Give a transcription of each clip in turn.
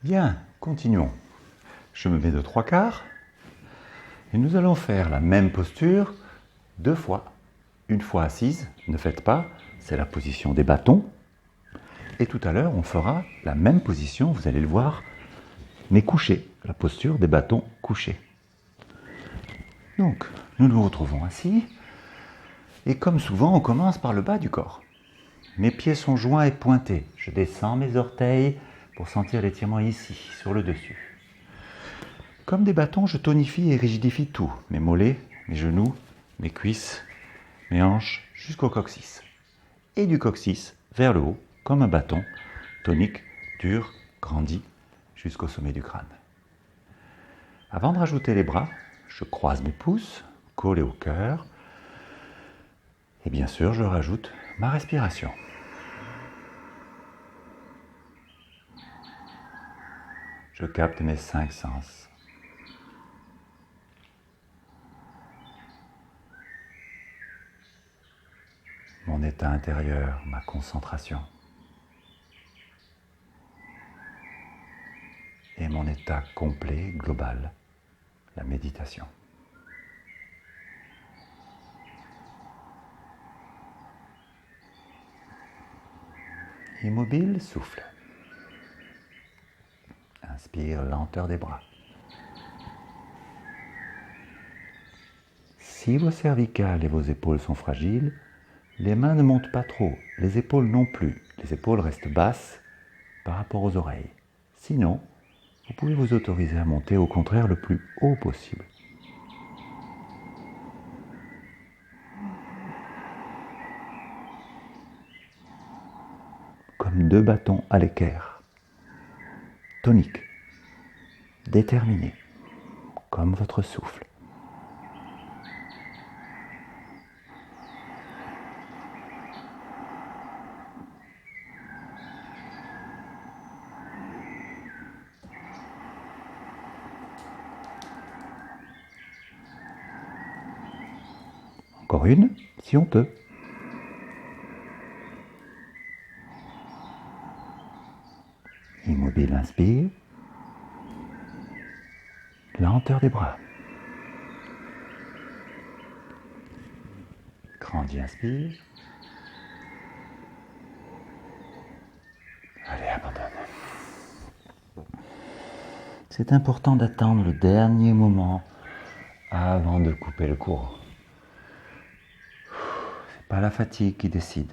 Bien, continuons. Je me mets de 3/4 et nous allons faire la même posture 2 fois. Une fois assise, ne faites pas, c'est la position des bâtons. Et tout à l'heure, on fera la même position, vous allez le voir, mais couché, la posture des bâtons couchés. Donc, nous nous retrouvons assis. Et comme souvent, on commence par le bas du corps. Mes pieds sont joints et pointés. Je descends mes orteils pour sentir l'étirement ici, sur le dessus. Comme des bâtons, je tonifie et rigidifie tout. Mes mollets, mes genoux, mes cuisses, mes hanches, jusqu'au coccyx. Et du coccyx vers le haut, comme un bâton, tonique, dur, grandi, jusqu'au sommet du crâne. Avant de rajouter les bras, je croise mes pouces, collés au cœur. Et bien sûr, je rajoute ma respiration. Je capte mes 5 sens. Mon état intérieur, ma concentration. Et mon état complet, global, la méditation. Immobile, souffle. Inspire, lenteur des bras. Si vos cervicales et vos épaules sont fragiles, les mains ne montent pas trop, les épaules non plus. Les épaules restent basses par rapport aux oreilles. Sinon, vous pouvez vous autoriser à monter au contraire le plus haut possible. Comme 2 bâtons à l'équerre. Tonique. Déterminé. Comme votre souffle. Encore une, si on peut. Immobile, inspire. Lenteur des bras. Grandi, inspire. Allez, abandonne. C'est important d'attendre le dernier moment avant de couper le courant. C'est pas la fatigue qui décide.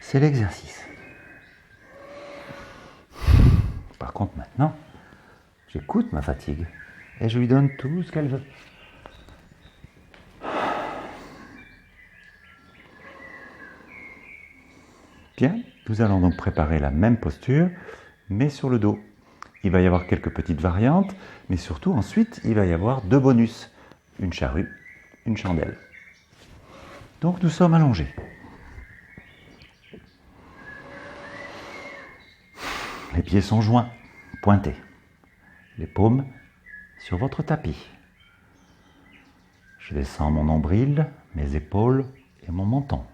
C'est l'exercice. Par contre, maintenant, j'écoute ma fatigue et je lui donne tout ce qu'elle veut. Bien, nous allons donc préparer la même posture, mais sur le dos. Il va y avoir quelques petites variantes, mais surtout ensuite, il va y avoir 2 bonus. Une charrue, une chandelle. Donc nous sommes allongés. Les pieds sont joints, pointés. Les paumes sur votre tapis. Je descends mon nombril, mes épaules et mon menton.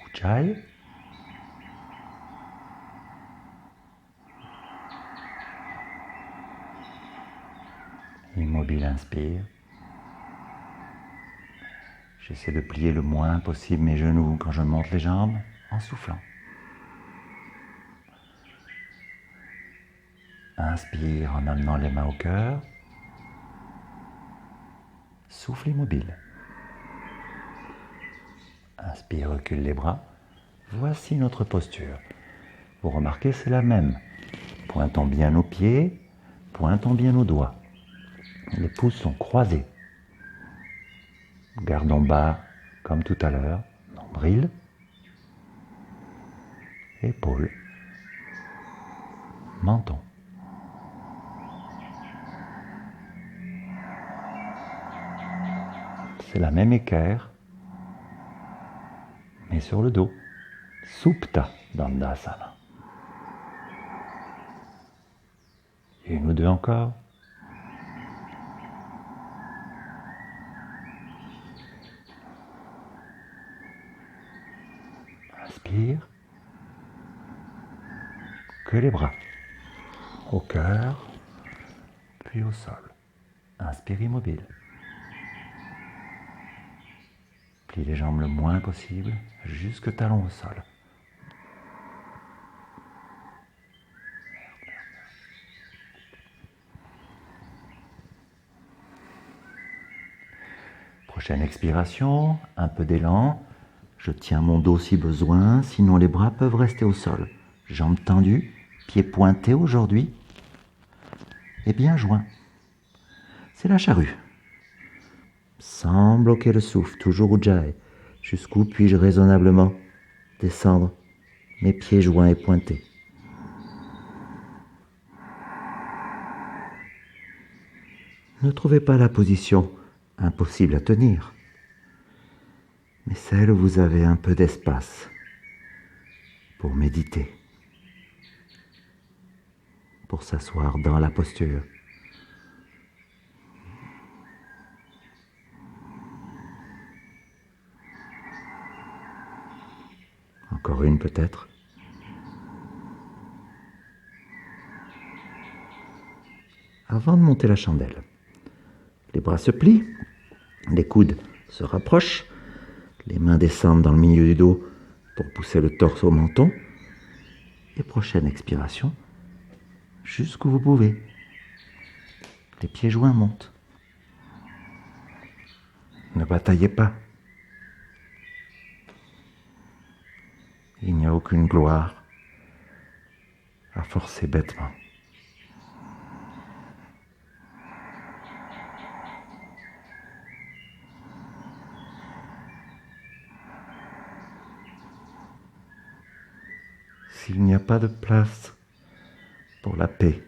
Ujjayi. Immobile, inspire. J'essaie de plier le moins possible mes genoux quand je monte les jambes en soufflant. Inspire en amenant les mains au cœur. Souffle immobile. Inspire, recule les bras. Voici notre posture. Vous remarquez, c'est la même. Pointons bien nos pieds, pointons bien nos doigts. Les pouces sont croisés. Gardons bas, comme tout à l'heure, nombril, épaules, menton. C'est la même équerre, mais sur le dos. Supta Dandasana. Une ou 2 encore. Inspire. bloquez les bras. Au cœur, puis au sol. Inspire immobile. Plie les jambes le moins possible, jusque talon au sol. Prochaine expiration, un peu d'élan. Je tiens mon dos si besoin, sinon les bras peuvent rester au sol. Jambes tendues, pieds pointés aujourd'hui et bien joints. C'est la charrue. Sans bloquer le souffle, toujours Ujjayi. Jusqu'où puis-je raisonnablement descendre, mes pieds joints et pointés. Ne trouvez pas la position impossible à tenir, mais celle où vous avez un peu d'espace pour méditer, pour s'asseoir dans la posture. Encore une peut-être. Avant de monter la chandelle, les bras se plient, les coudes se rapprochent, les mains descendent dans le milieu du dos pour pousser le torse au menton. Et prochaine expiration, jusqu'où vous pouvez. Les pieds joints montent. Ne bataillez pas. Il n'y a aucune gloire à forcer bêtement. S'il n'y a pas de place pour la paix,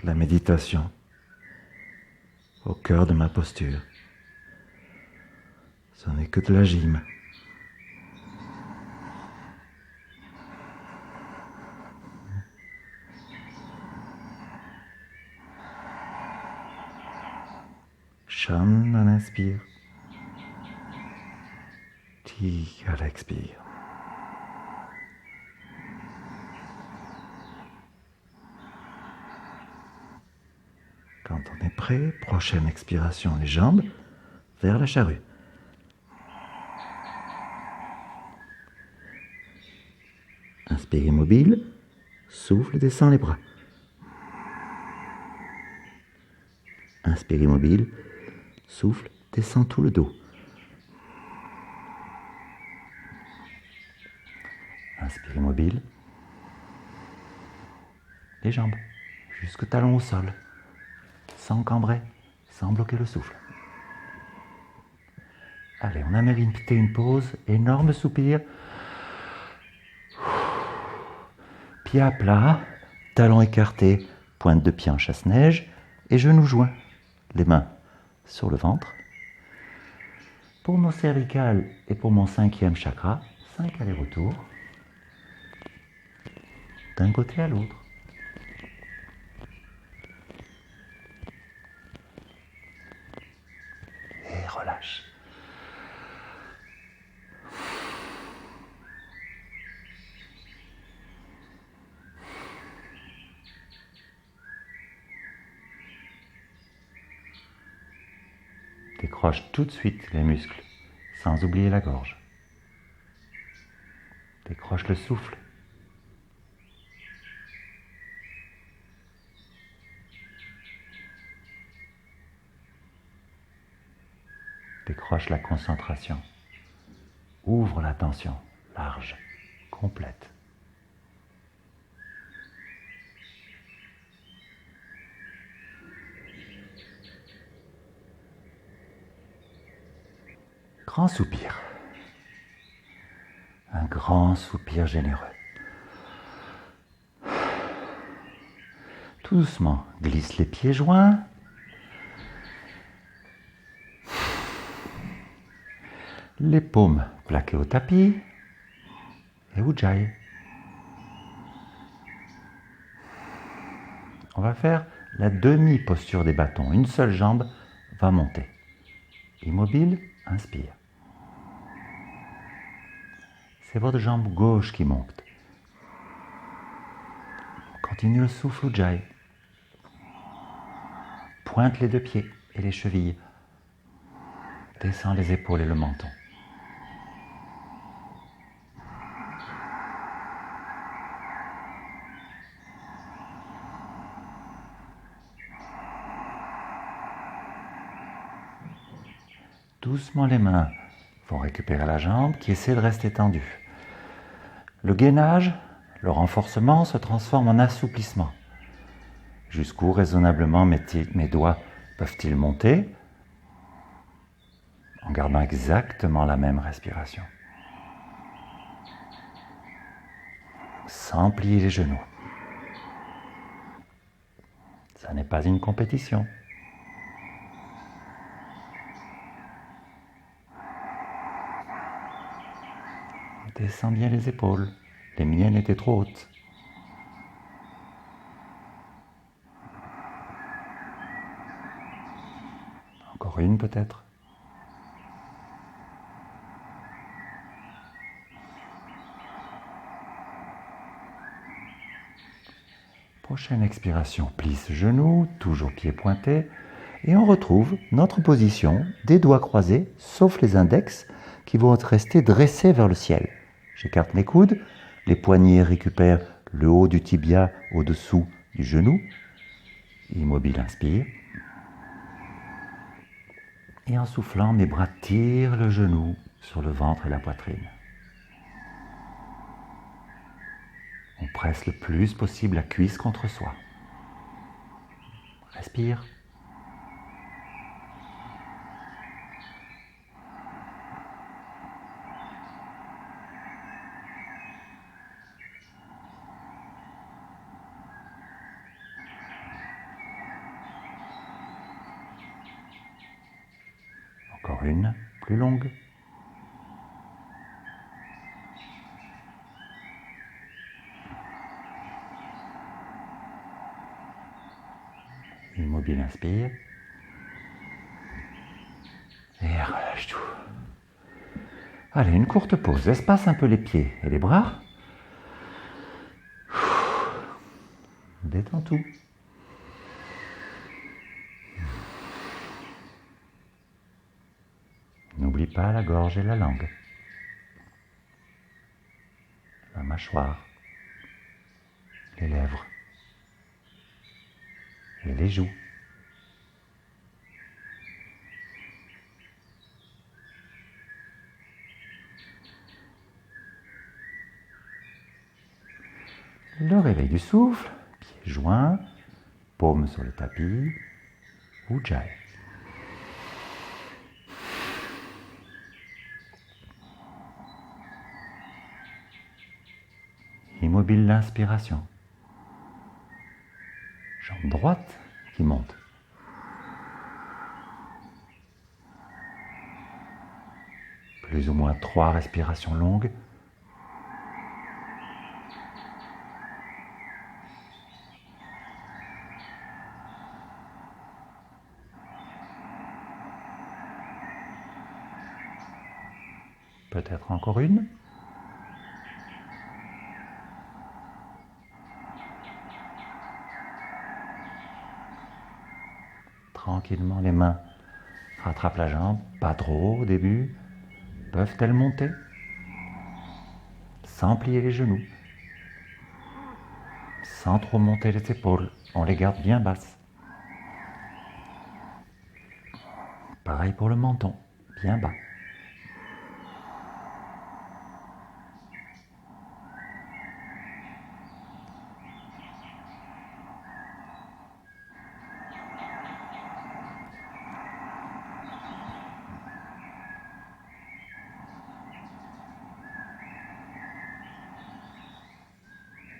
la méditation, au cœur de ma posture, ce n'est que de la gym. Shan à l'inspire, Ti à l'expire. Quand on est prêt, prochaine expiration, les jambes vers la charrue. Inspire immobile, souffle, descend les bras. Inspire immobile, souffle, descend tout le dos. Inspire immobile, les jambes jusqu'au talon au sol, sans cambrer, sans bloquer le souffle. Allez, on a mérité une pause, énorme soupir. Pieds à plat, talons écartés, pointe de pied en chasse-neige et genoux joints. Les mains sur le ventre. Pour nos cervicales et pour mon 5e chakra, 5 allers-retours, d'un côté à l'autre. Et relâche. Décroche tout de suite les muscles, sans oublier la gorge. Décroche le souffle. Décroche la concentration. Ouvre l'attention, large, complète. Grand soupir. Un grand soupir généreux. Tout doucement, glisse les pieds joints. Les paumes plaquées au tapis. Et Ujjayi. On va faire la demi-posture des bâtons. Une seule jambe va monter. Immobile, inspire. C'est votre jambe gauche qui monte. Continue le souffle Ujjayi. Pointe les deux pieds et les chevilles. Descends les épaules et le menton. Doucement les mains vont récupérer la jambe qui essaie de rester tendue. Le gainage, le renforcement se transforme en assouplissement. Jusqu'où raisonnablement mes doigts peuvent-ils monter en gardant exactement la même respiration. Sans plier les genoux. Ça n'est pas une compétition. Descends bien les épaules. Les miennes étaient trop hautes. Encore une peut-être. Prochaine expiration, plisse genou, toujours pieds pointés. Et on retrouve notre position des doigts croisés, sauf les index, qui vont rester dressés vers le ciel. J'écarte mes coudes, les poignets récupèrent le haut du tibia au-dessous du genou. Immobile, inspire. Et en soufflant, mes bras tirent le genou sur le ventre et la poitrine. On presse le plus possible la cuisse contre soi. Respire. Encore une, plus longue. Immobile, inspire. Et relâche tout. Allez, une courte pause. Espace un peu les pieds et les bras. Détends tout. N'oublie pas la gorge et la langue. La mâchoire. Les lèvres. Et les joues. Le réveil du souffle, pieds joints, paumes sur le tapis, Ujjayi. Immobile l'inspiration. Jambe droite qui monte. Plus ou moins 3 respirations longues. Peut-être encore une. Tranquillement, les mains rattrapent la jambe, pas trop au début. Peuvent-elles monter? Sans plier les genoux. Sans trop monter les épaules. On les garde bien basses. Pareil pour le menton, bien bas.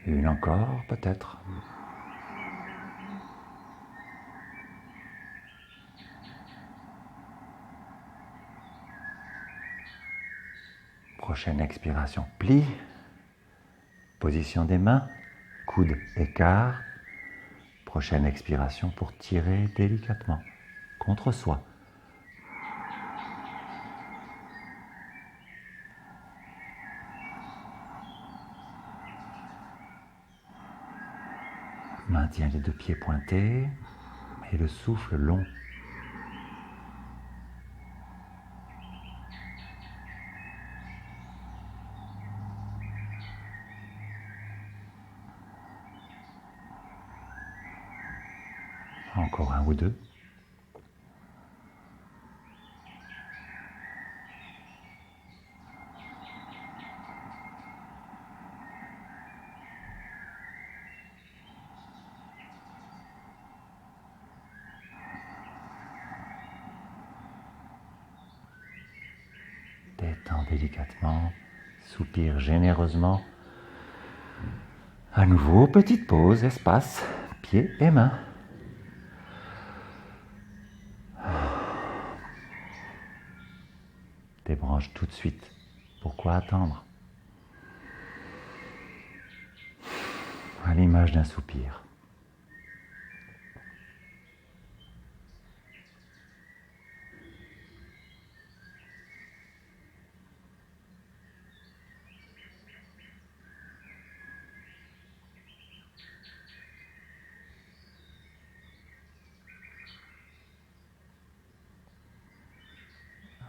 Une encore, peut-être. Prochaine expiration, plie. Position des mains, coude écart. Prochaine expiration pour tirer délicatement contre soi. Maintiens les deux pieds pointés et le souffle long. Encore un ou deux. Détends délicatement, soupire généreusement. À nouveau, petite pause, espace, pieds et mains. Débranche tout de suite. Pourquoi attendre? À l'image d'un soupir.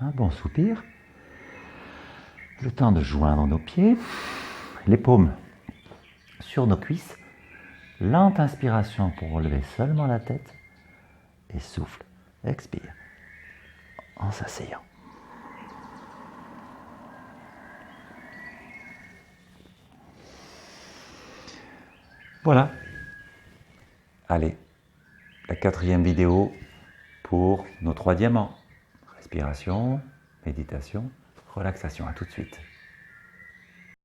Un bon soupir. Le temps de joindre nos pieds, les paumes sur nos cuisses. Lente inspiration pour relever seulement la tête. Et souffle, expire, en s'asseyant. Voilà. Allez, la 4e vidéo pour nos 3 diamants. Respiration, méditation, relaxation. À tout de suite.